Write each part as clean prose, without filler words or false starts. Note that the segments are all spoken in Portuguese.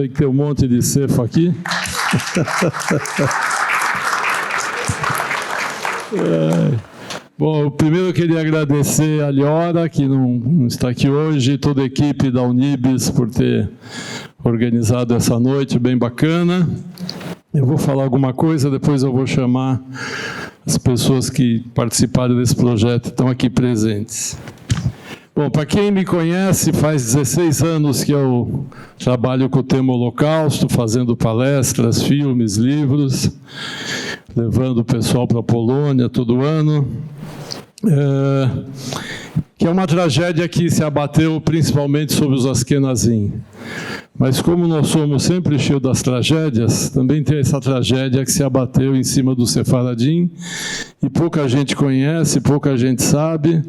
bem que tem um monte de cefa aqui. Bom, primeiro eu queria agradecer a Liora, que não está aqui hoje, e toda a equipe da Unibis por ter organizado essa noite bem bacana. Eu vou falar alguma coisa, depois eu vou chamar as pessoas que participaram desse projeto e estão aqui presentes. Bom, para quem me conhece, faz 16 anos que eu trabalho com o tema Holocausto, fazendo palestras, filmes, livros, levando o pessoal para a Polônia todo ano. Que é uma tragédia que se abateu principalmente sobre os Askenazim. Mas como nós somos sempre cheios das tragédias, também tem essa tragédia que se abateu em cima do Sefaradim, e pouca gente conhece, pouca gente sabe.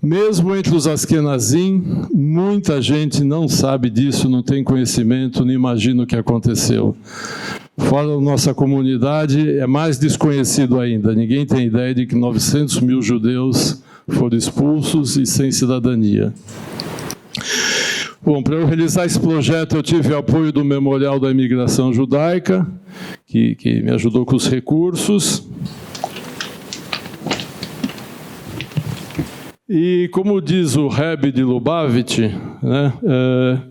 Mesmo entre os Askenazim, muita gente não sabe disso, não tem conhecimento, não imagina o que aconteceu. Fora da nossa comunidade, é mais desconhecido ainda. Ninguém tem ideia de que 900 mil judeus foram expulsos e sem cidadania. Bom, para eu realizar esse projeto, eu tive o apoio do Memorial da Imigração Judaica, que me ajudou com os recursos. E, como diz o Rebbe de Lubavitch, né,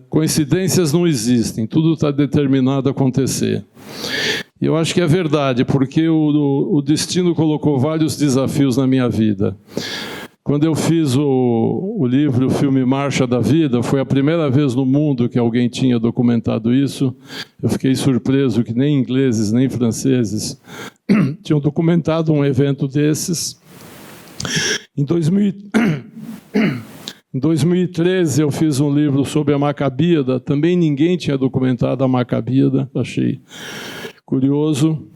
coincidências não existem, tudo está determinado a acontecer. E eu acho que é verdade, porque o destino colocou vários desafios na minha vida. Quando eu fiz o livro, o filme Marcha da Vida, foi a primeira vez no mundo que alguém tinha documentado isso. Eu fiquei surpreso que nem ingleses, nem franceses tinham documentado um evento desses. Em 2013, eu fiz um livro sobre a Macabíada. Também ninguém tinha documentado a Macabíada, achei curioso.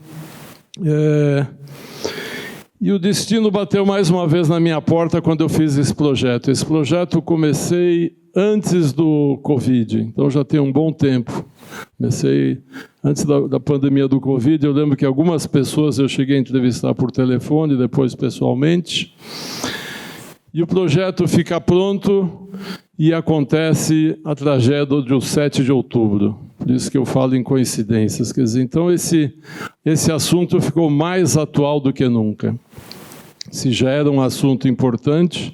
E o destino bateu mais uma vez na minha porta quando eu fiz esse projeto. Esse projeto eu comecei antes do Covid, então já tem um bom tempo. Comecei antes da pandemia do Covid. Eu lembro que algumas pessoas eu cheguei a entrevistar por telefone, depois pessoalmente. E o projeto fica pronto e acontece a tragédia do 7 de outubro. Por isso que eu falo em coincidências. Quer dizer, então esse assunto ficou mais atual do que nunca. Se já era um assunto importante,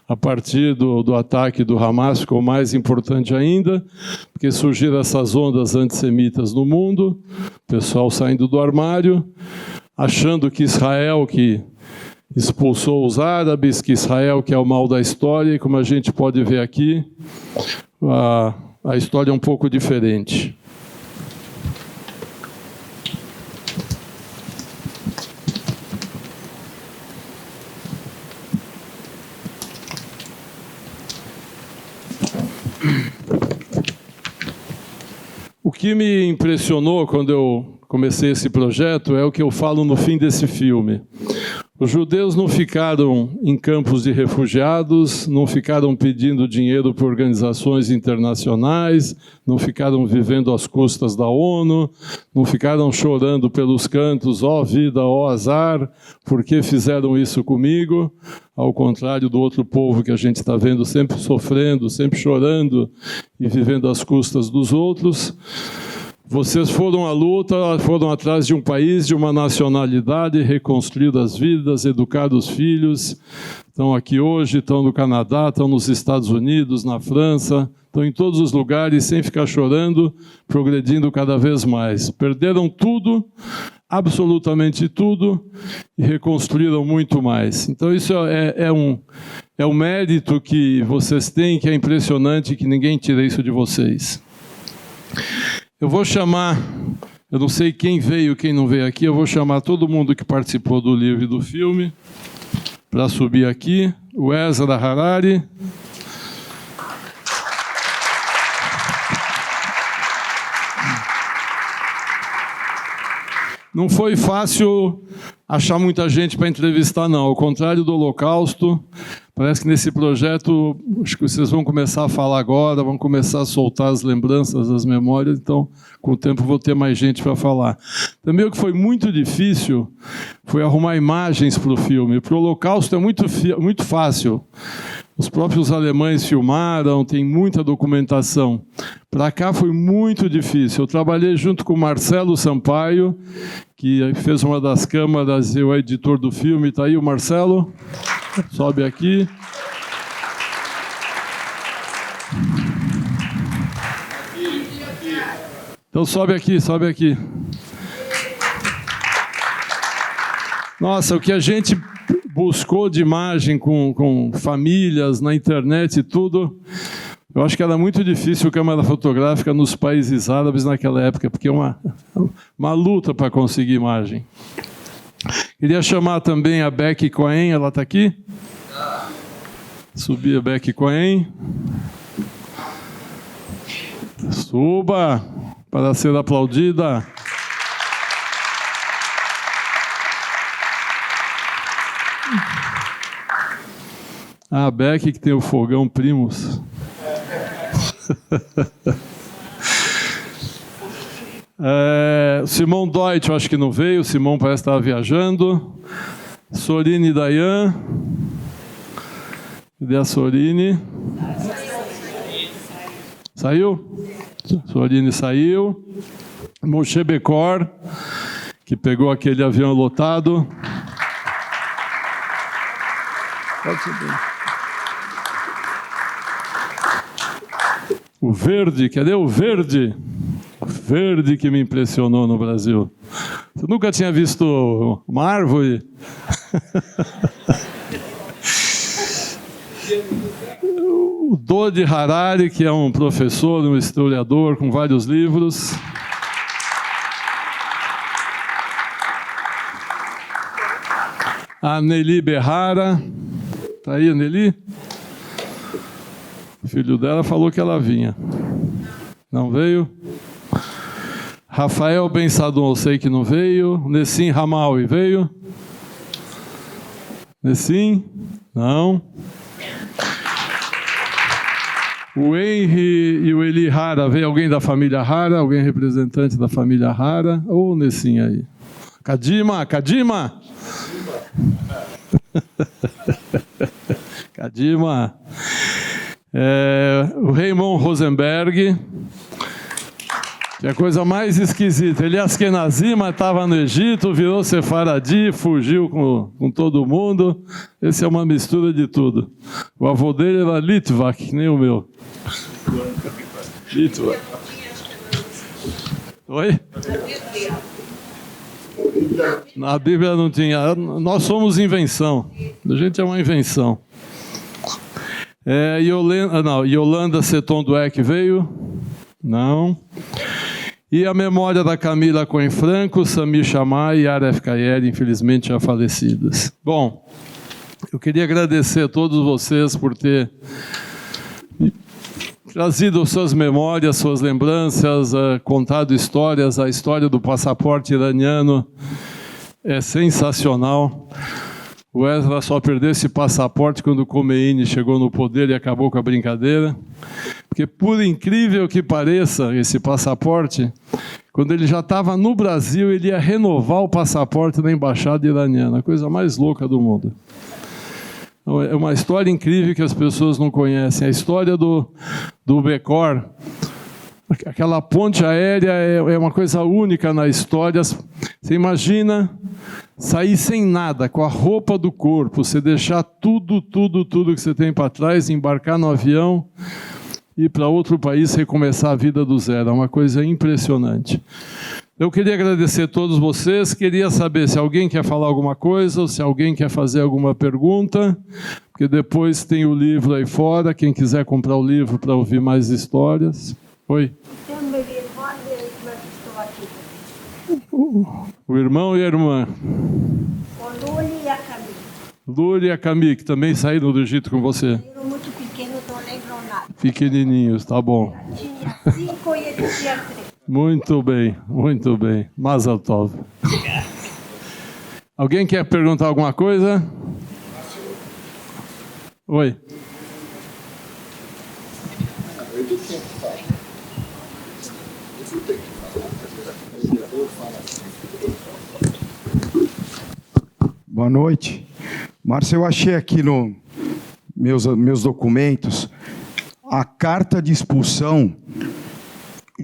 a partir do ataque do Hamas ficou mais importante ainda, porque surgiram essas ondas antissemitas no mundo, o pessoal saindo do armário, achando que Israel que expulsou os árabes, que Israel que é o mal da história, e como a gente pode ver aqui, a história é um pouco diferente. O que me impressionou quando eu comecei esse projeto é o que eu falo no fim desse filme. Os judeus não ficaram em campos de refugiados, não ficaram pedindo dinheiro para organizações internacionais, não ficaram vivendo às custas da ONU, não ficaram chorando pelos cantos, ó vida, ó azar, por que fizeram isso comigo? Ao contrário do outro povo que a gente está vendo sempre sofrendo, sempre chorando e vivendo às custas dos outros. Vocês foram à luta, foram atrás de um país, de uma nacionalidade, reconstruir as vidas, educar os filhos. Estão aqui hoje, estão no Canadá, estão nos Estados Unidos, na França, estão em todos os lugares, sem ficar chorando, progredindo cada vez mais. Perderam tudo, absolutamente tudo, e reconstruíram muito mais. Então isso é um mérito que vocês têm, que é impressionante, que ninguém tira isso de vocês. Eu vou chamar, eu não sei quem veio, quem não veio aqui, eu vou chamar todo mundo que participou do livro e do filme para subir aqui. O Ezra Harari. Não foi fácil achar muita gente para entrevistar, não. Ao contrário do Holocausto, parece que nesse projeto, acho que vocês vão começar a falar agora, vão começar a soltar as lembranças, as memórias, então, com o tempo, vou ter mais gente para falar. Também o que foi muito difícil foi arrumar imagens para o filme. Para o Holocausto é muito fácil. Os próprios alemães filmaram, tem muita documentação. Para cá foi muito difícil. Eu trabalhei junto com o Marcelo Sampaio, que fez uma das câmaras, e o editor do filme. Está aí o Marcelo? Sobe aqui. Então sobe aqui, sobe aqui. Nossa, o que a gente buscou de imagem com famílias na internet e tudo, eu acho que era muito difícil câmera fotográfica nos países árabes naquela época, porque é uma luta para conseguir imagem. Queria chamar também a Becky Cohen, ela está aqui? Subir a Becky Cohen. Suba para ser aplaudida. A Becky que tem o fogão Primos. Simão Deutsch, eu acho que não veio. O Simão parece que estava viajando. Sorine Dayan. Cadê a Sorine? Saiu? Sorine saiu. Moshe Bekor, que pegou aquele avião lotado. Pode subir. O verde, cadê o verde? O verde que me impressionou no Brasil. Você nunca tinha visto uma árvore? O Dodi Harari, que é um professor, um historiador com vários livros. A Nelly Berrara. Está aí a Nelly? O filho dela falou que ela vinha. Não veio? Rafael Ben Sadon, eu sei que não veio. Nessim Ramaui, veio? Nessim? Não. O Henry e o Eli Hara, veio alguém da família Hara? Alguém representante da família Hara? Ou Nessim aí? Kadima, Kadima! Kadima. O Raymond Rosenberg, que é a coisa mais esquisita. Ele é askenazi, mas estava no Egito, virou sefaradi, fugiu com todo mundo. Esse é uma mistura de tudo. O avô dele era Litvak, que nem o meu. Litvak. Oi? Na Bíblia não tinha. Nós somos invenção. A gente é uma invenção. Yolanda Seton Dweck veio? Não. E a memória da Camila Cohen Franco, Samir Chamay e Aref Kayer, infelizmente já falecidas. Bom, eu queria agradecer a todos vocês por ter trazido suas memórias, suas lembranças, contado histórias. A história do passaporte iraniano é sensacional. O Ezra só perdeu esse passaporte quando o Khomeini chegou no poder e acabou com a brincadeira. Porque, por incrível que pareça, esse passaporte, quando ele já estava no Brasil, ele ia renovar o passaporte da embaixada iraniana. A coisa mais louca do mundo. É uma história incrível que as pessoas não conhecem. A história do Bekor, aquela ponte aérea é uma coisa única na história. Você imagina sair sem nada, com a roupa do corpo, você deixar tudo que você tem para trás, embarcar no avião e ir para outro país, recomeçar a vida do zero. É uma coisa impressionante. Eu queria agradecer a todos vocês, queria saber se alguém quer falar alguma coisa, ou se alguém quer fazer alguma pergunta, porque depois tem o livro aí fora, quem quiser comprar o livro para ouvir mais histórias. Oi? O irmão e a irmã. O Luli e a Camille. Luli e a Camille, que também saíram do Egito com você. Saíram muito pequenos, não lembram nada. Pequenininhos, tá bom. Tinha 5 e ele tinha 3. Muito bem, muito bem. Mazel tov. Alguém quer perguntar alguma coisa? Oi. Boa noite. Márcio, eu achei aqui nos meus documentos a carta de expulsão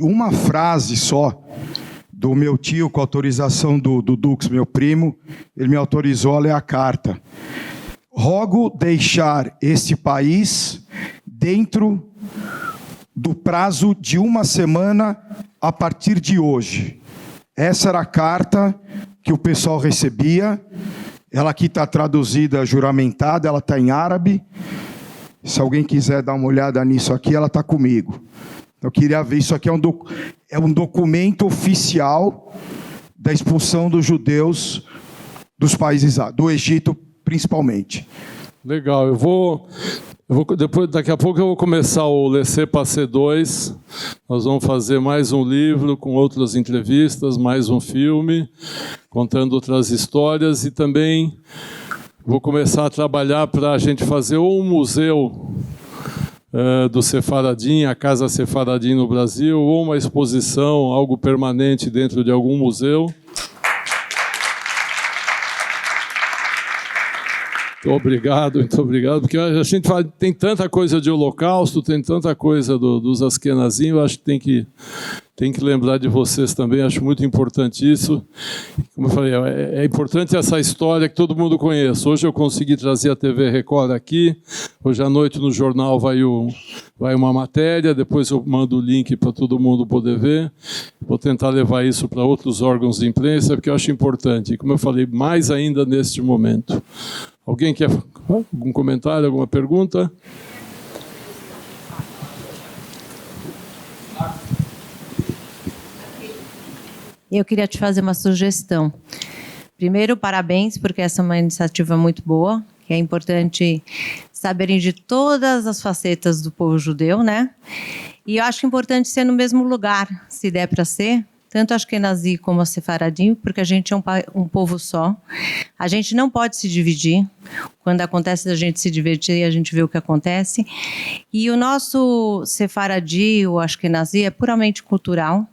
uma frase só do meu tio, com autorização do Dux, meu primo, ele me autorizou a ler a carta. Rogo deixar este país dentro do prazo de 1 semana a partir de hoje. Essa era a carta que o pessoal recebia. Ela aqui está traduzida, juramentada, ela está em árabe. Se alguém quiser dar uma olhada nisso aqui, ela está comigo. Eu queria ver, isso aqui é um documento oficial da expulsão dos judeus dos países, do Egito principalmente. Legal, daqui a pouco eu vou começar o Laissez Passer 2. Nós vamos fazer mais um livro com outras entrevistas, mais um filme, contando outras histórias, e também vou começar a trabalhar para a gente fazer um museu do Sefaradim, a Casa Sefaradim no Brasil, ou uma exposição, algo permanente dentro de algum museu. Muito obrigado, porque a gente tem tanta coisa de Holocausto, tem tanta coisa dos Askenazim, eu acho que tem que lembrar de vocês também, acho muito importante isso. Como eu falei, é importante essa história que todo mundo conheça. Hoje eu consegui trazer a TV Record aqui, hoje à noite no jornal vai uma matéria, depois eu mando o link para todo mundo poder ver. Vou tentar levar isso para outros órgãos de imprensa, porque eu acho importante, e como eu falei, mais ainda neste momento. Alguém quer algum comentário, alguma pergunta? Eu queria te fazer uma sugestão. Primeiro, parabéns, porque essa é uma iniciativa muito boa, que é importante saberem de todas as facetas do povo judeu, né? E eu acho importante ser no mesmo lugar, se der para ser, tanto Ashkenazi como a Sefaradim, porque a gente é um povo só. A gente não pode se dividir. Quando acontece da gente se divertir, a gente vê o que acontece. E o nosso Sefaradim, o Ashkenazi, é puramente cultural.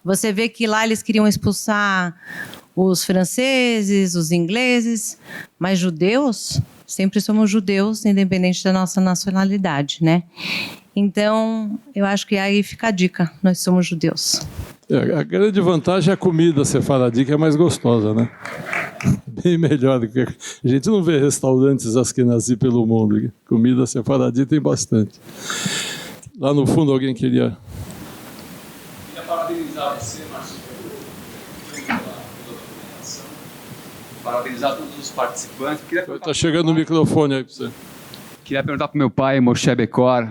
Você vê que lá eles queriam expulsar os franceses, os ingleses, mas judeus, sempre somos judeus, independente da nossa nacionalidade, né? Então, eu acho que aí fica a dica, nós somos judeus. A grande vantagem é a comida sefaradi, que é mais gostosa, né? Bem melhor do que... A gente não vê restaurantes askenazi pelo mundo. Comida sefaradi tem bastante. Lá no fundo alguém queria... Queria parabenizar você, Márcio, pela documentação. Parabenizar todos os participantes. Está chegando o microfone aí para você. Queria perguntar para o meu pai, Moshe Bekor,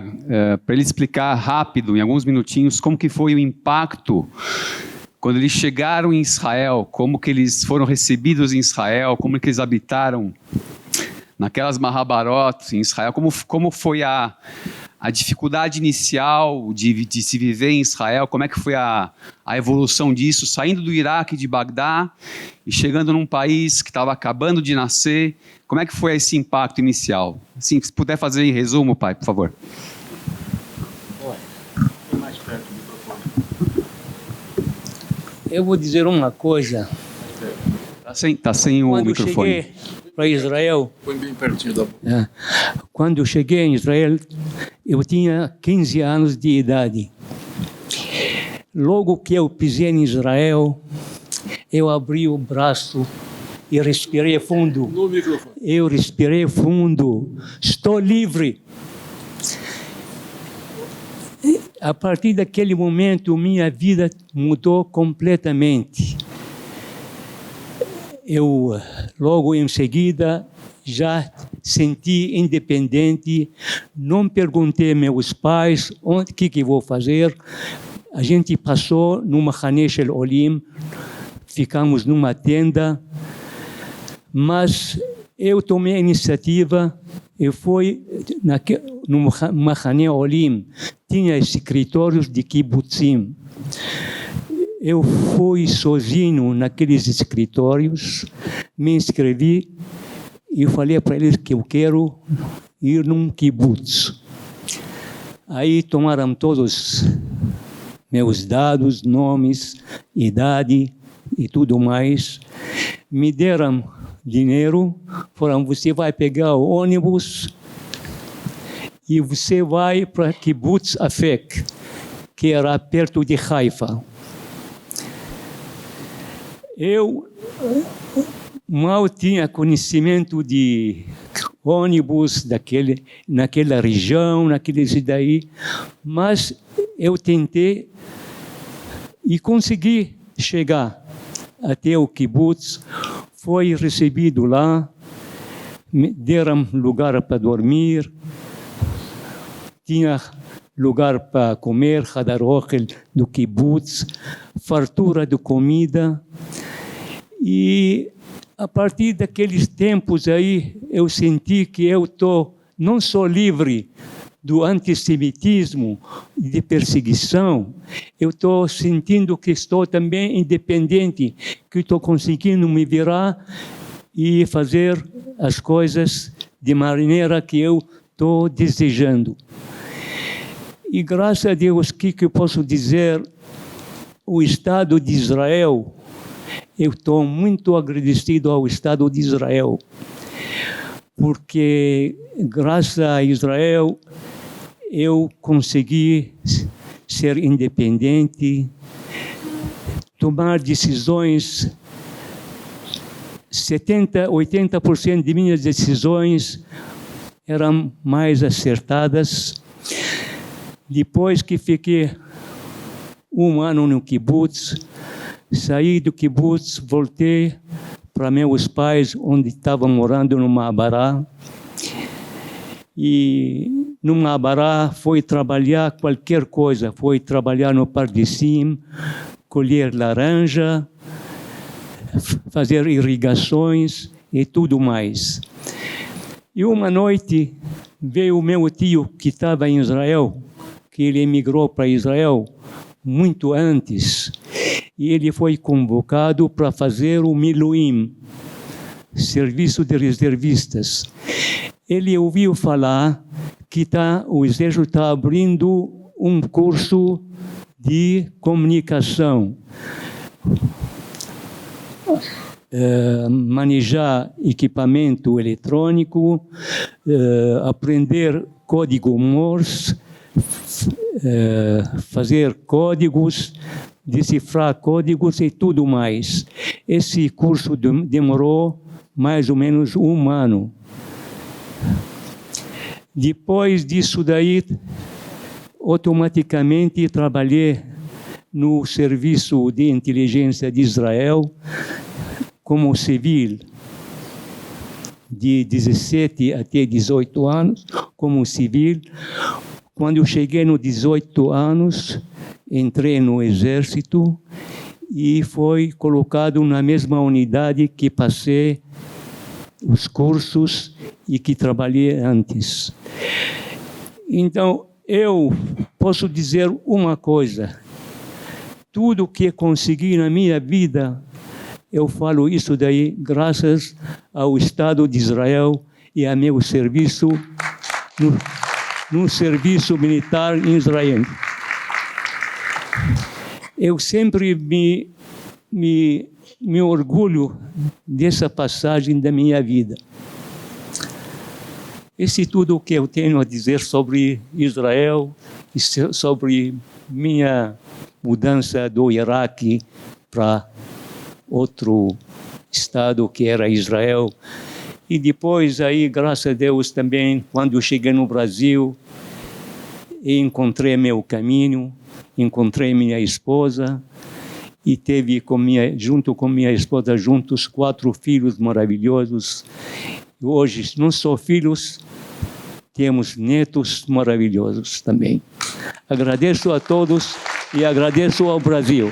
para ele explicar rápido, em alguns minutinhos, como que foi o impacto quando eles chegaram em Israel, como que eles foram recebidos em Israel, como que eles habitaram naquelas Mahabarot em Israel, como foi a dificuldade inicial de se viver em Israel, como é que foi a evolução disso, saindo do Iraque, de Bagdá, e chegando num país que estava acabando de nascer. Como é que foi esse impacto inicial? Assim, se puder fazer em resumo, pai, por favor. Mais perto do microfone. Eu vou dizer uma coisa. Tá sem o Quando microfone. Eu cheguei para Israel. Põe bem pertinho da boca. Quando eu cheguei em Israel, eu tinha 15 anos de idade. Logo que eu pisei em Israel, eu abri o braço e respirei fundo. No microfone. Eu respirei fundo. Estou livre. A partir daquele momento, minha vida mudou completamente. Eu, logo em seguida, já senti independente. Não perguntei meus pais o que vou fazer. A gente passou numa Mahane Shel Olim, ficamos numa tenda. Mas eu tomei a iniciativa, eu fui no Mahane Olim, tinha escritórios de kibbutzim. Eu fui sozinho naqueles escritórios, me inscrevi e falei para eles que eu quero ir num kibbutz. Aí tomaram todos meus dados, nomes, idade e tudo mais, me deram dinheiro, falaram, você vai pegar o ônibus e você vai para Kibbutz Afek. que era perto de Haifa. Eu mal tinha conhecimento de ônibus naquela região, naqueles daí, mas eu tentei e consegui chegar até o kibbutz. Foi recebido lá, me deram lugar para dormir, tinha lugar para comer, hadar ochel do kibbutz, fartura de comida. E a partir daqueles tempos aí, eu senti que eu estou não só livre do antissemitismo e de perseguição, eu estou sentindo que estou também independente, que estou conseguindo me virar e fazer as coisas de maneira que eu estou desejando. E graças a Deus, o que eu posso dizer? O Estado de Israel, eu estou muito agradecido ao Estado de Israel, porque graças a Israel eu consegui ser independente, tomar decisões. 80% de minhas decisões eram mais acertadas. Depois que fiquei 1 ano no kibbutz, saí do kibbutz, voltei para meus pais, onde estavam morando no Ma'abará. E no Ma'abará foi trabalhar qualquer coisa, foi trabalhar no Pardesim, colher laranja, fazer irrigações e tudo mais. E uma noite veio o meu tio que estava em Israel, que ele emigrou para Israel muito antes, e ele foi convocado para fazer o Miluim, serviço de reservistas. Ele ouviu falar que o exército está abrindo um curso de comunicação, manejar equipamento eletrônico, aprender código Morse, fazer códigos, decifrar códigos e tudo mais. Esse curso demorou mais ou menos 1 ano. Depois disso daí, automaticamente trabalhei no serviço de inteligência de Israel como civil, de 17 até 18 anos, como civil. Quando eu cheguei nos 18 anos, entrei no exército e fui colocado na mesma unidade que passei os cursos e que trabalhei antes. Então, eu posso dizer uma coisa: tudo que consegui na minha vida, eu falo isso daí graças ao Estado de Israel e a meu serviço no serviço militar em Israel. Eu sempre me orgulho dessa passagem da minha vida. Esse é tudo o que eu tenho a dizer sobre Israel e sobre minha mudança do Iraque para outro estado que era Israel. E depois aí, graças a Deus também, quando eu cheguei no Brasil, encontrei meu caminho, encontrei minha esposa e teve junto com minha esposa juntos 4 filhos maravilhosos. Hoje, não só filhos, temos netos maravilhosos também. Agradeço a todos e agradeço ao Brasil.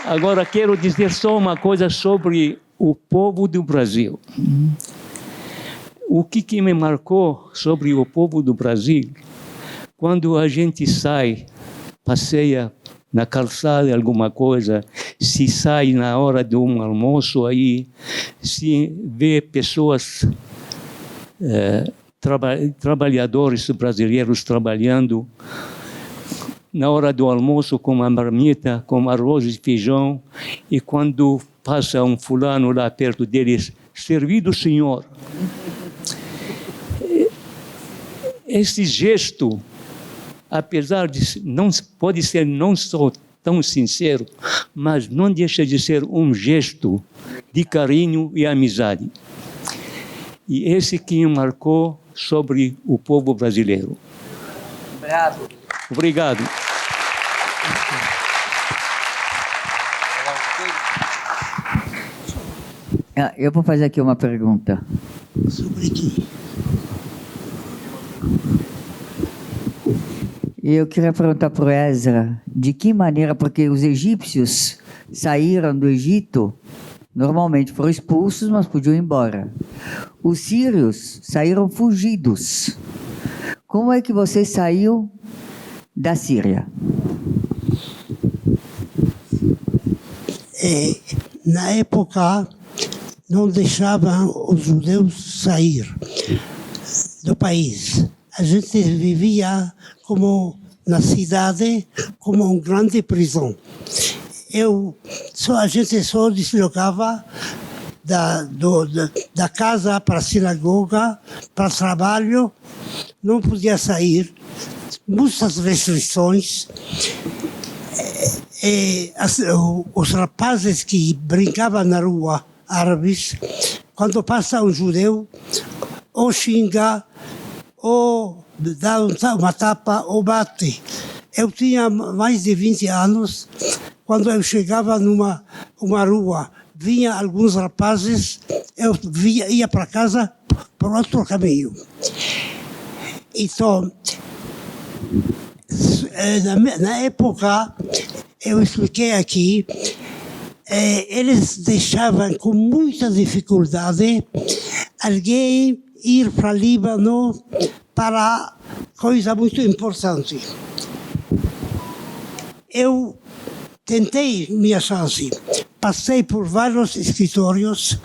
Agora, quero dizer só uma coisa sobre o povo do Brasil. O que me marcou sobre o povo do Brasil, quando a gente sai, passeia na calçada alguma coisa, se sai na hora de um almoço aí, se vê pessoas, trabalhadores brasileiros trabalhando na hora do almoço com uma marmita, com arroz e feijão, e quando passa um fulano lá perto deles, servido senhor. Esse gesto apesar de não pode ser não só tão sincero, mas não deixa de ser um gesto de carinho e amizade. E esse que me marcou sobre o povo brasileiro. Bravo. Obrigado. Eu vou fazer aqui uma pergunta. Sobre quê? Eu queria perguntar para o Ezra, de que maneira, porque os egípcios saíram do Egito, normalmente foram expulsos, mas podiam ir embora. Os sírios saíram fugidos. Como é que você saiu da Síria? Na época, não deixavam os judeus sair do país. A gente vivia como na cidade, como uma grande prisão. A gente só deslocava da casa para a sinagoga, para o trabalho, não podia sair, muitas restrições. Os rapazes que brincavam na rua, árabes, quando passa um judeu, ou xinga, ou dá uma tapa, ou bate. Eu tinha mais de 20 anos, quando eu chegava numa rua, vinha alguns rapazes, eu ia para casa por outro caminho. Então, na época, eu expliquei aqui, eles deixavam com muita dificuldade alguém ir para Líbano para coisa muito importante. Eu tentei minha chance, passei por vários escritórios,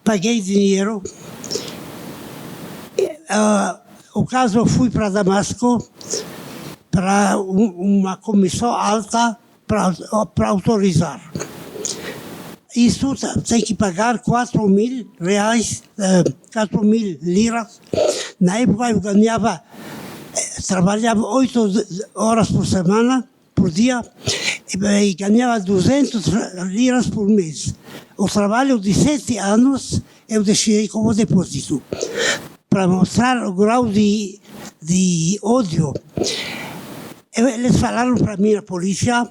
paguei dinheiro. O caso, eu fui para Damasco, para uma comissão alta para autorizar. Isso tem que pagar 4.000 reais, 4.000 liras. Na época eu ganhava, trabalhava 8 horas por semana, por dia, e ganhava 200 liras por mês. O trabalho de 7 anos eu deixei como depósito, para mostrar o grau de ódio. Eles falaram para mim, a polícia,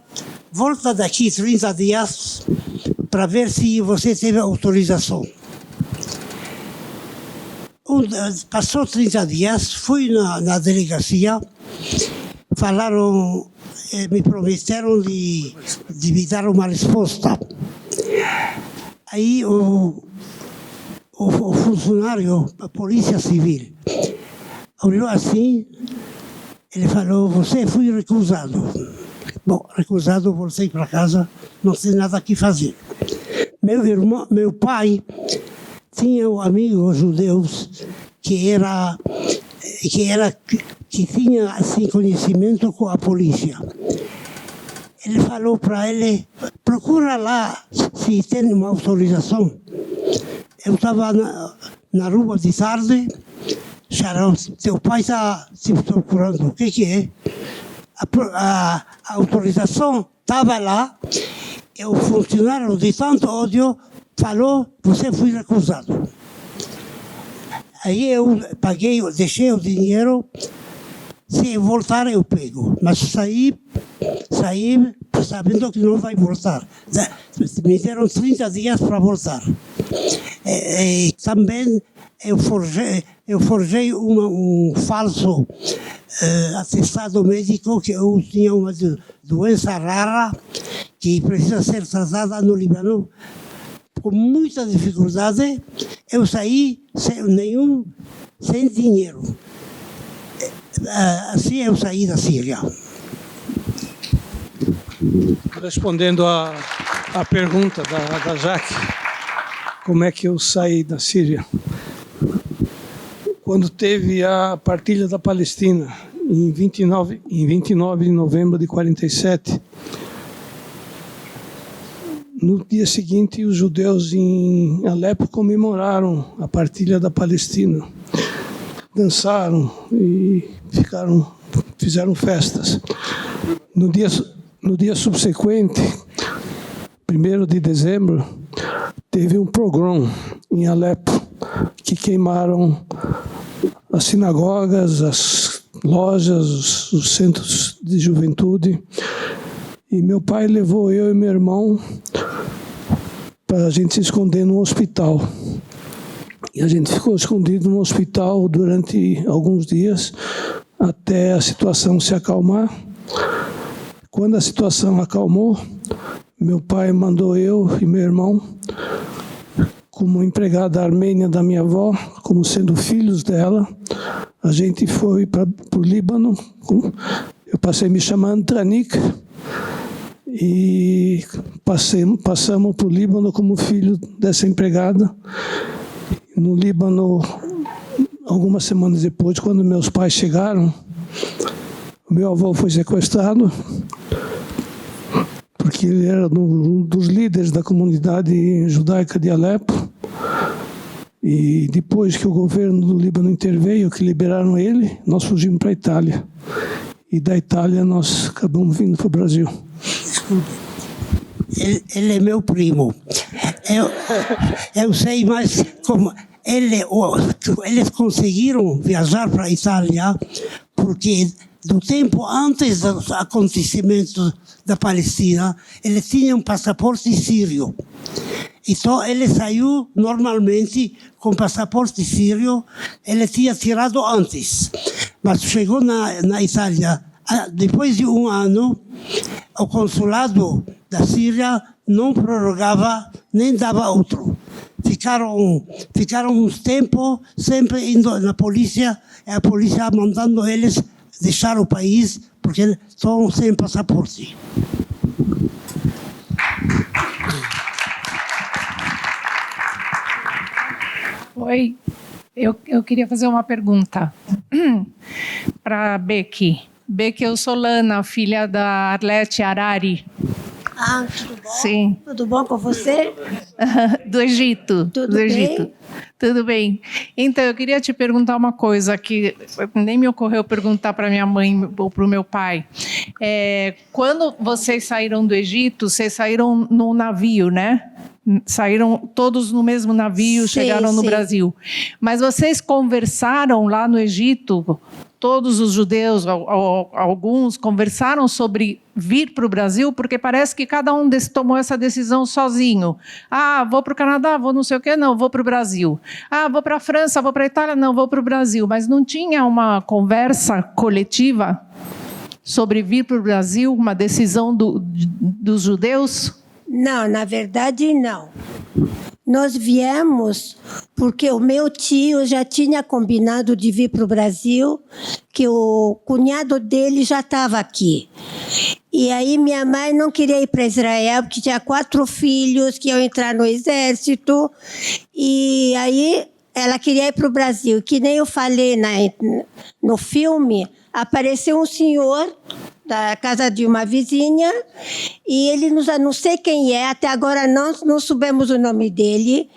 volta daqui 30 dias para ver se você teve autorização. Passou 30 dias, fui na delegacia, falaram, me prometeram de me dar uma resposta. Aí o funcionário, a polícia civil, olhou assim, ele falou, você foi recusado. Bom, recusado, voltei para casa, não tem nada que fazer. Meu pai tinha um amigo judeus que tinha assim conhecimento com a polícia. Ele falou para ele, procura lá se tem uma autorização. Eu estava na rua de tarde, Sharon, teu pai está te procurando, o que é? A autorização estava lá, e o funcionário de tanto ódio falou, você foi recusado. Aí eu paguei, deixei o dinheiro, se voltar eu pego, mas saí sabendo que não vai voltar. Me deram 30 dias para voltar. Também eu forjei um falso atestado médico que eu tinha uma doença rara que precisa ser tratada no Líbano. Com muita dificuldade, eu saí sem dinheiro. Assim eu saí da Síria. Respondendo à pergunta da Jaque, como é que eu saí da Síria? Quando teve a partilha da Palestina, em 29 de novembro de 47, no dia seguinte, os judeus em Alepo comemoraram a partilha da Palestina. Dançaram e ficaram fizeram festas. No dia subsequente, 1º de dezembro, teve um pogrom em Alepo, que queimaram as sinagogas, as lojas, os centros de juventude. E meu pai levou eu e meu irmão para a gente se esconder no hospital. E a gente ficou escondido no hospital durante alguns dias, até a situação se acalmar. Quando a situação acalmou, meu pai mandou eu e meu irmão, como empregada armênia da minha avó, como sendo filhos dela, a gente foi para o Líbano. Eu passei a me chamar Antranik e passamos para o Líbano como filho dessa empregada. No Líbano, algumas semanas depois, quando meus pais chegaram, o meu avô foi sequestrado, porque ele era um dos líderes da comunidade judaica de Alepo. E depois que o governo do Líbano interveio, que liberaram ele, nós fugimos para a Itália. E da Itália nós acabamos vindo para o Brasil. Ele é meu primo. Eu sei mais como eles conseguiram viajar para a Itália porque do tempo antes dos acontecimentos da Palestina, eles tinham passaporte sírio. Então ele saiu normalmente com passaporte sírio, ele tinha tirado antes. Mas chegou na Itália, depois de um ano, o consulado da Síria não prorrogava, nem dava outro. Ficaram uns tempos sempre indo na polícia, e a polícia mandando eles deixar o país, porque eles estão sem passaporte. Oi, eu queria fazer uma pergunta para Becky. Becky, eu sou Lana, filha da Arlete Harari. Ah, tudo bom? Sim. Tudo bom com você? Do Egito. Tudo do bem? Egito. Tudo bem. Então, eu queria te perguntar uma coisa que nem me ocorreu perguntar para minha mãe ou para o meu pai. Quando vocês saíram do Egito, vocês saíram num navio, né? Saíram todos no mesmo navio, chegaram no Brasil. Mas vocês conversaram lá no Egito, todos os judeus, alguns, conversaram sobre vir para o Brasil, porque parece que cada um tomou essa decisão sozinho. Ah, vou para o Canadá, vou não sei o quê, não, vou para o Brasil. Ah, vou para a França, vou para a Itália, não, vou para o Brasil. Mas não tinha uma conversa coletiva sobre vir para o Brasil, uma decisão dos judeus? Não, na verdade, não. Nós viemos porque o meu tio já tinha combinado de vir para o Brasil, que o cunhado dele já estava aqui. E aí minha mãe não queria ir para Israel, porque tinha 4 filhos que iam entrar no exército. E aí ela queria ir para o Brasil. Que nem eu falei no filme, apareceu um senhor da casa de uma vizinha, e ele não sei quem é, até agora não soubemos o nome dele,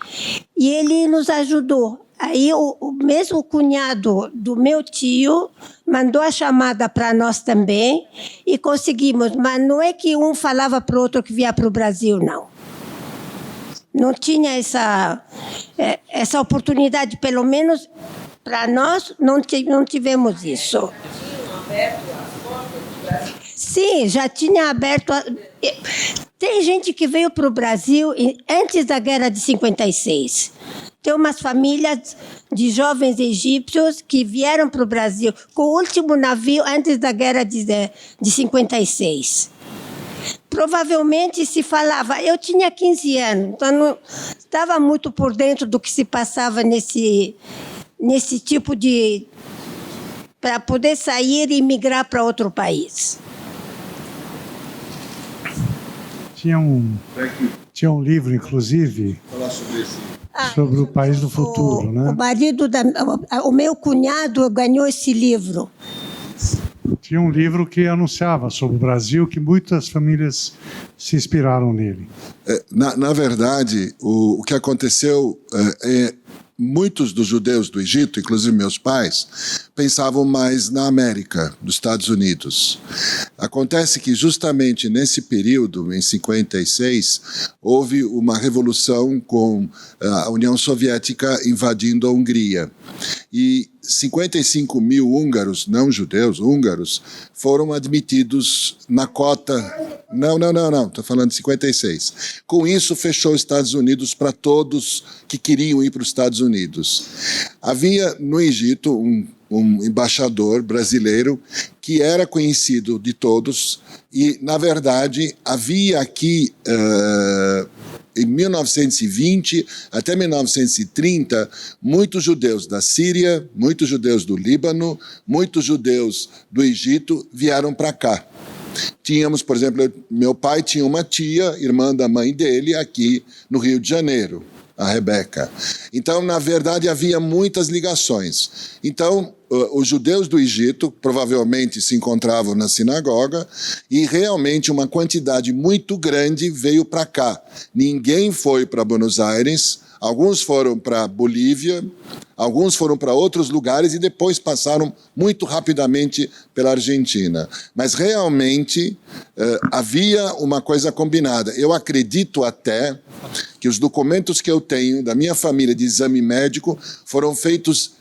e ele nos ajudou. Aí o mesmo cunhado do meu tio mandou a chamada para nós também, e conseguimos, mas não é que um falava para o outro que via para o Brasil, não. Não tinha essa oportunidade, pelo menos para nós, não tivemos isso. Sim, já tinha aberto. Tem gente que veio para o Brasil antes da Guerra de 56. Tem umas famílias de jovens egípcios que vieram para o Brasil com o último navio antes da Guerra de 56. Provavelmente se falava, eu tinha 15 anos, então não estava muito por dentro do que se passava nesse tipo de... para poder sair e migrar para outro país. Tinha um livro, inclusive, sobre o País do Futuro, né? O meu cunhado ganhou esse livro. Tinha um livro que anunciava sobre o Brasil, que muitas famílias se inspiraram nele. Na verdade, o que aconteceu muitos dos judeus do Egito, inclusive meus pais, pensavam mais na América, dos Estados Unidos. Acontece que justamente nesse período, em 56, houve uma revolução com a União Soviética invadindo a Hungria. E 55 mil húngaros, não judeus, húngaros, foram admitidos na cota. Não, estou falando de 56. Com isso, fechou os Estados Unidos para todos que queriam ir para os Estados Unidos. Havia no Egito um embaixador brasileiro que era conhecido de todos e, na verdade, havia aqui, em 1920 até 1930, muitos judeus da Síria, muitos judeus do Líbano, muitos judeus do Egito vieram para cá. Tínhamos, por exemplo, meu pai tinha uma tia, irmã da mãe dele, aqui no Rio de Janeiro, a Rebeca. Então, na verdade, havia muitas ligações. Então, os judeus do Egito provavelmente se encontravam na sinagoga e realmente uma quantidade muito grande veio para cá. Ninguém foi para Buenos Aires, alguns foram para Bolívia, alguns foram para outros lugares e depois passaram muito rapidamente pela Argentina. Mas realmente havia uma coisa combinada. Eu acredito até que os documentos que eu tenho da minha família de exame médico foram feitos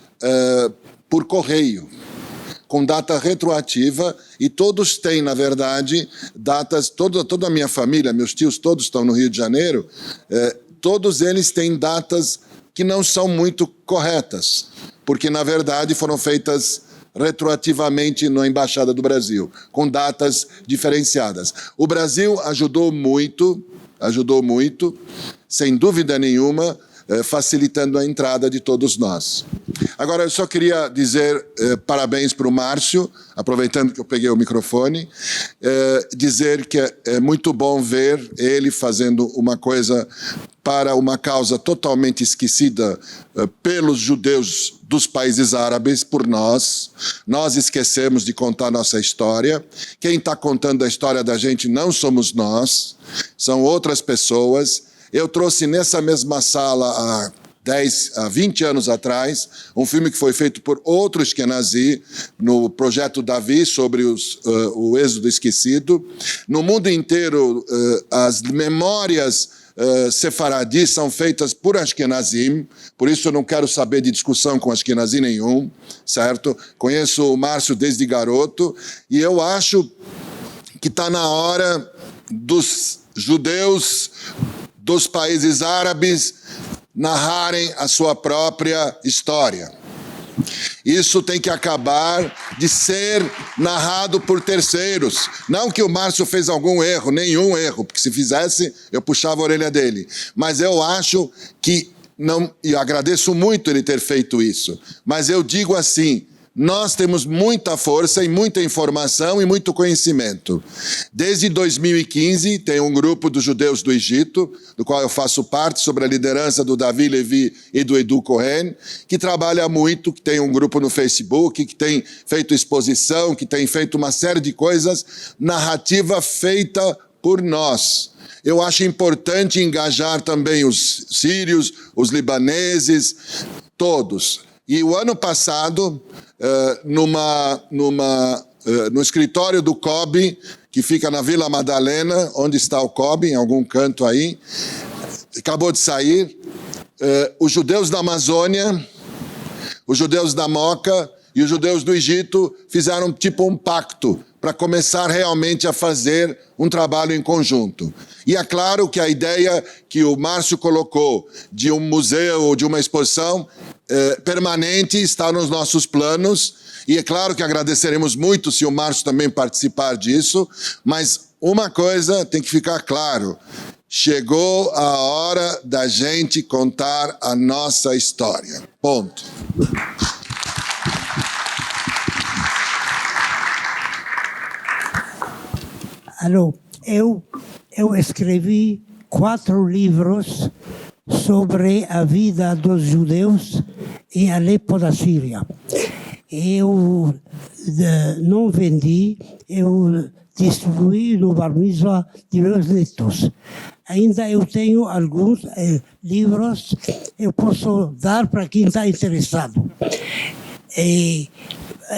por correio, com data retroativa, e todos têm, na verdade, datas, toda a minha família, meus tios todos estão no Rio de Janeiro, todos eles têm datas que não são muito corretas, porque, na verdade, foram feitas retroativamente na Embaixada do Brasil, com datas diferenciadas. O Brasil ajudou muito, sem dúvida nenhuma, facilitando a entrada de todos nós. Agora, eu só queria dizer parabéns para o Márcio, aproveitando que eu peguei o microfone, dizer que é muito bom ver ele fazendo uma coisa para uma causa totalmente esquecida pelos judeus dos países árabes, por nós. Nós esquecemos de contar nossa história. Quem está contando a história da gente não somos nós, são outras pessoas. Eu trouxe nessa mesma sala há 20 anos atrás, um filme que foi feito por outro Ashkenazi, no Projeto Davi, sobre o Êxodo Esquecido. No mundo inteiro, as memórias sefaradis são feitas por Ashkenazim, por isso eu não quero saber de discussão com Ashkenazi nenhum, certo? Conheço o Márcio desde garoto, e eu acho que está na hora dos judeus dos países árabes narrarem a sua própria história. Isso tem que acabar de ser narrado por terceiros. Não que o Márcio fez algum erro, nenhum erro, porque se fizesse, eu puxava a orelha dele. Mas eu acho que não, e agradeço muito ele ter feito isso, mas eu digo assim, nós temos muita força e muita informação e muito conhecimento. Desde 2015, tem um grupo dos judeus do Egito, do qual eu faço parte, sobre a liderança do Davi Levi e do Edu Cohen, que trabalha muito, que tem um grupo no Facebook, que tem feito exposição, que tem feito uma série de coisas, narrativa feita por nós. Eu acho importante engajar também os sírios, os libaneses, todos. E o ano passado, no escritório do COB, que fica na Vila Madalena, onde está o COB, em algum canto aí, acabou de sair, os judeus da Amazônia, os judeus da Moca e os judeus do Egito fizeram tipo um pacto para começar realmente a fazer um trabalho em conjunto. E é claro que a ideia que o Márcio colocou de um museu ou de uma exposição permanente está nos nossos planos, e é claro que agradeceremos muito se o Márcio também participar disso, mas uma coisa tem que ficar claro, chegou a hora da gente contar a nossa história. Ponto. Alô, eu escrevi 4 livros sobre a vida dos judeus em Alepo da Síria. Eu não vendi, eu distribuí no Bar Mitzvah de meus netos. ainda eu tenho alguns livros, eu posso dar para quem está interessado.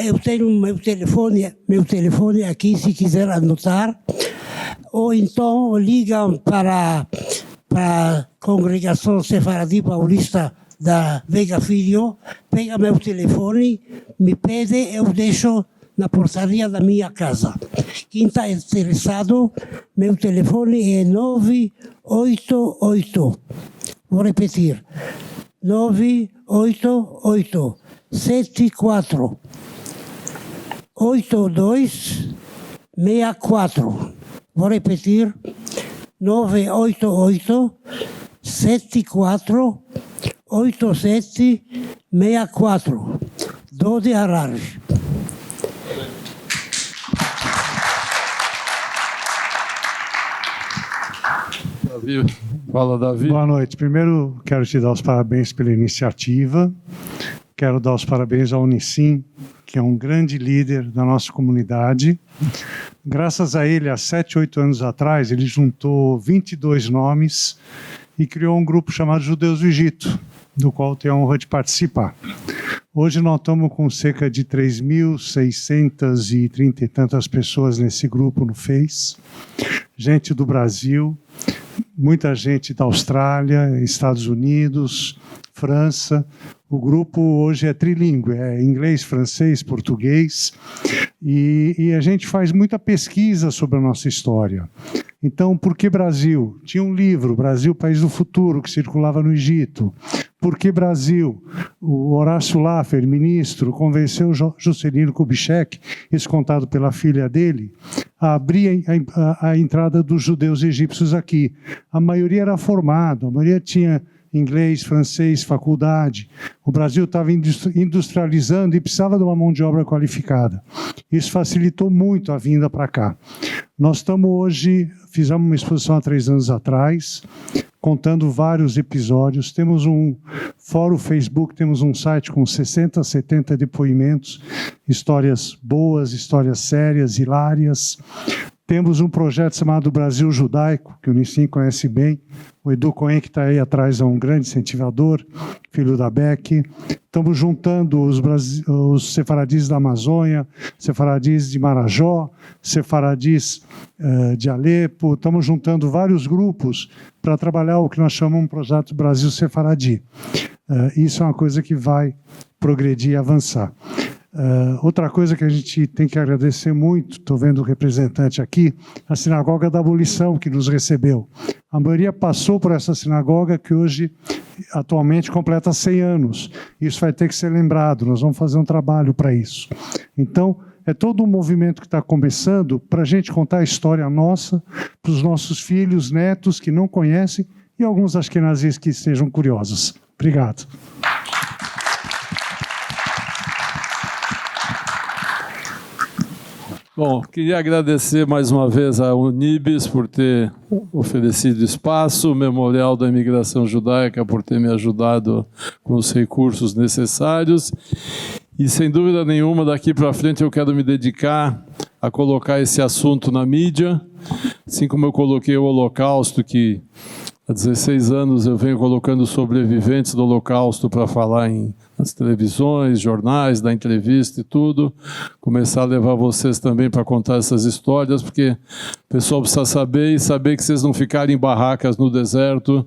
Eu tenho meu telefone aqui, se quiser anotar, ou então ligam para a Congregação Sefaradi Paulista da Veiga Filho, pega meu telefone, me pede, eu deixo na portaria da minha casa. Quem está interessado, meu telefone é 988. Vou repetir. 988 74 8264. Vou repetir. 988 74 8764. Dodi Harari. Davi. Fala, Davi. Boa noite. Primeiro, quero te dar os parabéns pela iniciativa. Quero dar os parabéns ao Unicim, que é um grande líder da nossa comunidade. Graças a ele, há 7, 8 anos atrás, ele juntou 22 nomes e criou um grupo chamado Judeus do Egito, do qual tenho a honra de participar. Hoje nós estamos com cerca de 3.630 e tantas pessoas nesse grupo no Face. Gente do Brasil, muita gente da Austrália, Estados Unidos, França. O grupo hoje é trilíngue, é inglês, francês, português, e a gente faz muita pesquisa sobre a nossa história. Então, por que Brasil? Tinha um livro, Brasil, País do Futuro, que circulava no Egito. Por que Brasil? O Horácio Laffer, ministro, convenceu Juscelino Kubitschek, isso contado pela filha dele, a abrir a entrada dos judeus egípcios aqui. A maioria era formada, a maioria tinha inglês, francês, faculdade. O Brasil estava industrializando e precisava de uma mão de obra qualificada. Isso facilitou muito a vinda para cá. Nós estamos hoje, fizemos uma exposição há 3 anos atrás, contando vários episódios. Temos um fórum Facebook, temos um site com 60, 70 depoimentos, histórias boas, histórias sérias, hilárias. Temos um projeto chamado Brasil Judaico, que o Unicim conhece bem. O Edu Cohen, que está aí atrás, é um grande incentivador, filho da Beck. Estamos juntando os sefaradis da Amazônia, sefaradis de Marajó, sefaradis de Alepo. Estamos juntando vários grupos para trabalhar o que nós chamamos de projeto Brasil Sefaradi. Isso é uma coisa que vai progredir e avançar. Outra coisa que a gente tem que agradecer muito, estou vendo o representante aqui, a Sinagoga da Abolição, que nos recebeu. A maioria passou por essa sinagoga, que hoje, atualmente, completa 100 anos. Isso vai ter que ser lembrado, nós vamos fazer um trabalho para isso. Então, é todo um movimento que está começando para a gente contar a história nossa, para os nossos filhos, netos que não conhecem, e alguns ashkenazis que sejam curiosos. Obrigado. Bom, queria agradecer mais uma vez à Unibis por ter oferecido espaço, o Memorial da Imigração Judaica por ter me ajudado com os recursos necessários. E, sem dúvida nenhuma, daqui para frente eu quero me dedicar a colocar esse assunto na mídia, assim como eu coloquei o Holocausto, que há 16 anos eu venho colocando sobreviventes do Holocausto para falar nas televisões, jornais, dar entrevista e tudo. Começar a levar vocês também para contar essas histórias, porque o pessoal precisa saber, e saber que vocês não ficarem em barracas no deserto,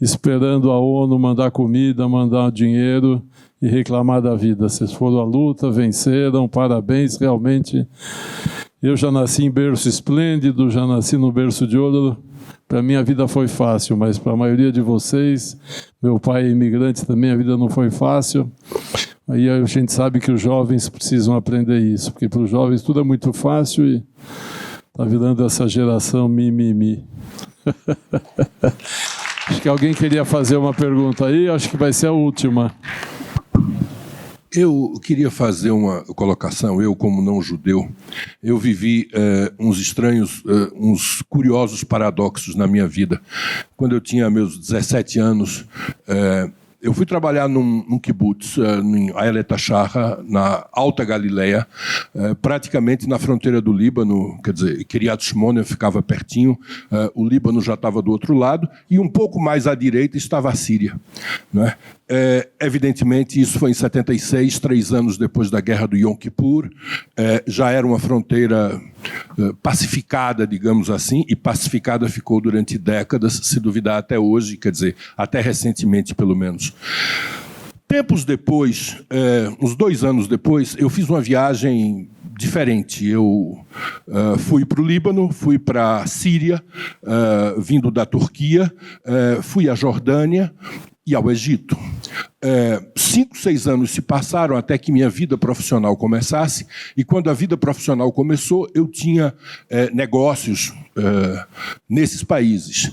esperando a ONU mandar comida, mandar dinheiro e reclamar da vida. Vocês foram à luta, venceram, parabéns, realmente. Eu já nasci em berço esplêndido, já nasci no berço de ouro. Para mim a vida foi fácil, mas para a maioria de vocês, meu pai é imigrante também, a vida não foi fácil. Aí a gente sabe que os jovens precisam aprender isso, porque para os jovens tudo é muito fácil e está virando essa geração mimimi. Acho que alguém queria fazer uma pergunta aí, acho que vai ser a última. Eu queria fazer uma colocação. Eu, como não judeu, eu vivi uns estranhos, uns curiosos paradoxos na minha vida. Quando eu tinha meus 17 anos, eu fui trabalhar num kibbutz, em Ayelet HaShahar, na Alta Galileia, praticamente na fronteira do Líbano, quer dizer, Kiryat Shmona ficava pertinho, o Líbano já estava do outro lado, e um pouco mais à direita estava a Síria, né? Evidentemente, isso foi em 76, 3 anos depois da Guerra do Yom Kippur, já era uma fronteira pacificada, digamos assim, e pacificada ficou durante décadas, se duvidar até hoje, quer dizer, até recentemente, pelo menos. Tempos depois, uns 2 anos depois, eu fiz uma viagem diferente. Eu fui para o Líbano, fui para a Síria, vindo da Turquia, fui à Jordânia e ao Egito. 5, 6 anos se passaram até que minha vida profissional começasse, e quando a vida profissional começou, eu tinha negócios nesses países.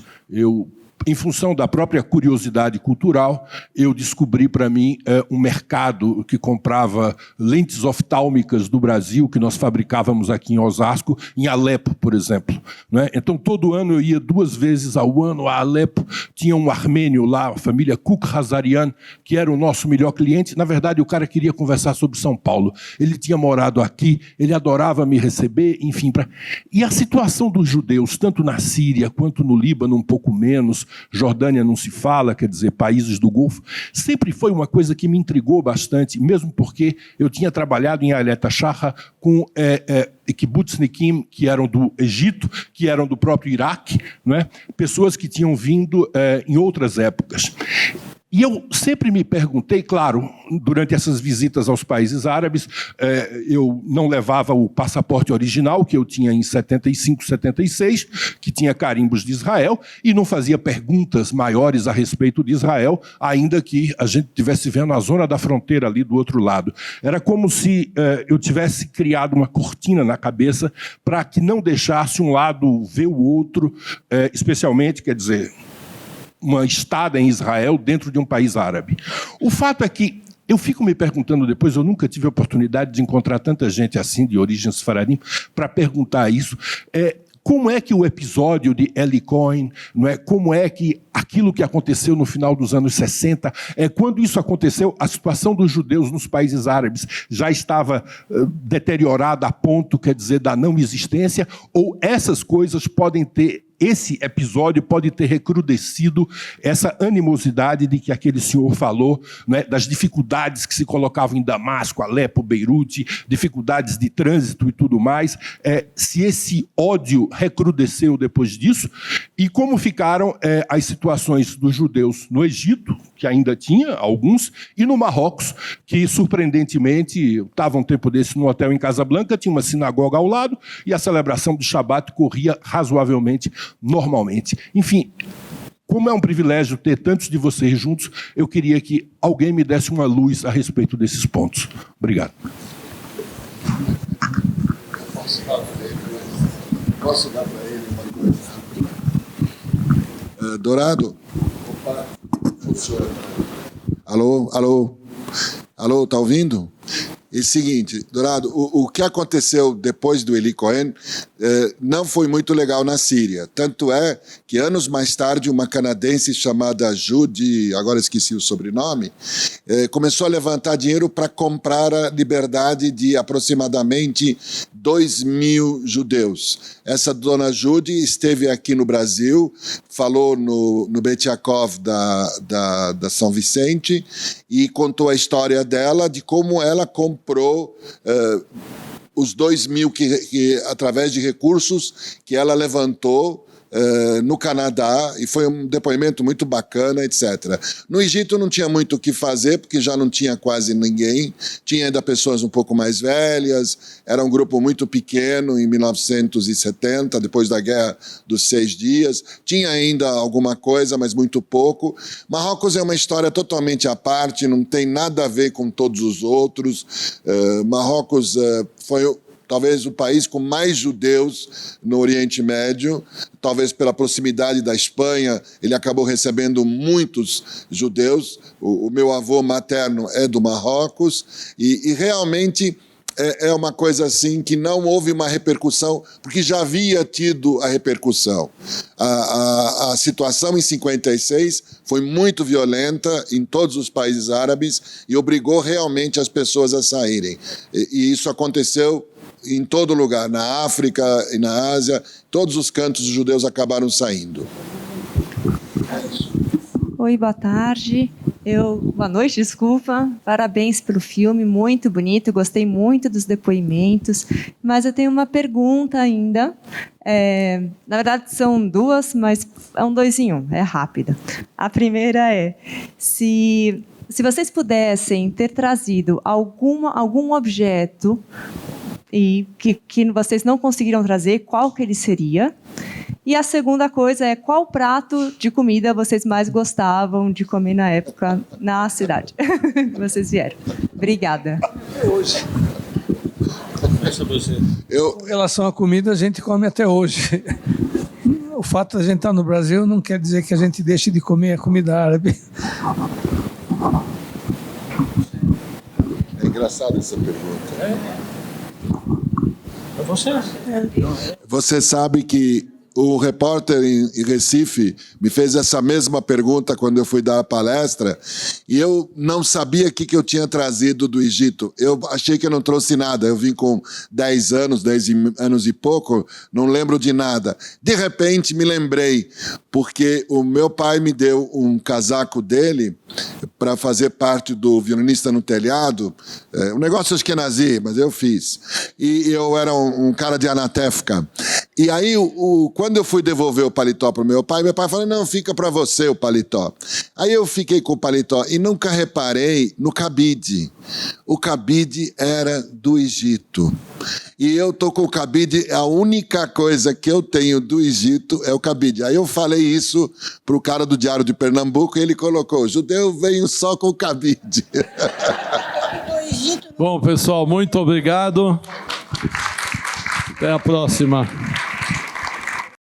Em função da própria curiosidade cultural, eu descobri para mim um mercado que comprava lentes oftálmicas do Brasil, que nós fabricávamos aqui em Osasco, em Alepo, por exemplo, né? Então, todo ano eu ia 2 vezes ao ano a Alepo. Tinha um armênio lá, a família Kuk Hazarian, que era o nosso melhor cliente. Na verdade, o cara queria conversar sobre São Paulo. Ele tinha morado aqui, ele adorava me receber, enfim. E a situação dos judeus, tanto na Síria quanto no Líbano, um pouco menos, Jordânia não se fala, quer dizer, países do Golfo, sempre foi uma coisa que me intrigou bastante, mesmo porque eu tinha trabalhado em Ayelet HaShahar com kibbutznikim que eram do Egito, que eram do próprio Iraque, não é? Pessoas que tinham vindo em outras épocas. E eu sempre me perguntei, claro, durante essas visitas aos países árabes, eu não levava o passaporte original, que eu tinha em 75, 76, que tinha carimbos de Israel, e não fazia perguntas maiores a respeito de Israel, ainda que a gente estivesse vendo a zona da fronteira ali do outro lado. Era como se eu tivesse criado uma cortina na cabeça para que não deixasse um lado ver o outro, especialmente, quer dizer, uma estada em Israel dentro de um país árabe. O fato é que eu fico me perguntando depois, eu nunca tive a oportunidade de encontrar tanta gente assim, de origem sefaradim, para perguntar isso. Como é que o episódio de Eli Cohen, não é? Como é que aquilo que aconteceu no final dos anos 60, quando isso aconteceu, a situação dos judeus nos países árabes já estava deteriorada a ponto, quer dizer, da não existência, ou essas coisas podem ter, esse episódio pode ter recrudescido essa animosidade de que aquele senhor falou, né, das dificuldades que se colocavam em Damasco, Alepo, Beirute, dificuldades de trânsito e tudo mais, se esse ódio recrudesceu depois disso, e como ficaram as situações dos judeus no Egito, que ainda tinha alguns, e no Marrocos, que surpreendentemente, eu estava um tempo desse no hotel em Casablanca, tinha uma sinagoga ao lado, e a celebração do Shabat corria razoavelmente normalmente. Enfim, como é um privilégio ter tantos de vocês juntos, eu queria que alguém me desse uma luz a respeito desses pontos. Obrigado. Posso dar para ele uma coisa? Dourado? Opa, funciona. Alô, alô? Alô, tá ouvindo? É o seguinte, Dourado, o que aconteceu depois do Eli Cohen não foi muito legal na Síria. Tanto é que anos mais tarde uma canadense chamada Judy, agora esqueci o sobrenome, começou a levantar dinheiro para comprar a liberdade de aproximadamente 2.000 judeus. Essa dona Judy esteve aqui no Brasil, falou no Bet Yaakov da São Vicente e contou a história dela, de como ela comprou os 2.000 que através de recursos que ela levantou no Canadá, e foi um depoimento muito bacana, etc. No Egito não tinha muito o que fazer, porque já não tinha quase ninguém, tinha ainda pessoas um pouco mais velhas, era um grupo muito pequeno em 1970, depois da Guerra dos 6 Dias, tinha ainda alguma coisa, mas muito pouco. Marrocos é uma história totalmente à parte, não tem nada a ver com todos os outros. Marrocos foi talvez o país com mais judeus no Oriente Médio, talvez pela proximidade da Espanha, ele acabou recebendo muitos judeus. O meu avô materno é do Marrocos, e realmente é uma coisa assim que não houve uma repercussão, porque já havia tido a repercussão. A situação em 56 foi muito violenta em todos os países árabes e obrigou realmente as pessoas a saírem. E isso aconteceu em todo lugar, na África e na Ásia, todos os cantos os judeus acabaram saindo. Oi, boa tarde. Boa noite, desculpa. Parabéns pelo filme, muito bonito. Gostei muito dos depoimentos. Mas eu tenho uma pergunta ainda. Na verdade, são duas, mas é um 2 em 1, é rápida. A primeira é: se vocês pudessem ter trazido algum objeto e que vocês não conseguiram trazer, qual que ele seria? E a segunda coisa é: qual prato de comida vocês mais gostavam de comer na época na cidade que vocês vieram? Obrigada. Hoje. Com relação à comida, a gente come até hoje. O fato de a gente estar no Brasil não quer dizer que a gente deixe de comer a comida árabe. É engraçada essa pergunta. Você sabe que o repórter em Recife me fez essa mesma pergunta quando eu fui dar a palestra e eu não sabia o que eu tinha trazido do Egito. Eu achei que eu não trouxe nada. Eu vim com 10 anos e pouco, não lembro de nada. De repente me lembrei, porque o meu pai me deu um casaco dele para fazer parte do Violinista no Telhado. Um negócio ashkenazi, mas eu fiz. E eu era um cara de Anatéfica. E aí, quando eu fui devolver o paletó para o meu pai falou: não, fica para você o paletó. Aí eu fiquei com o paletó e nunca reparei no cabide. O cabide era do Egito. E eu tô com o cabide, a única coisa que eu tenho do Egito é o cabide. Aí eu falei isso pro cara do Diário de Pernambuco e ele colocou: judeu veio só com o cabide. Bom, pessoal, muito obrigado. Até a próxima.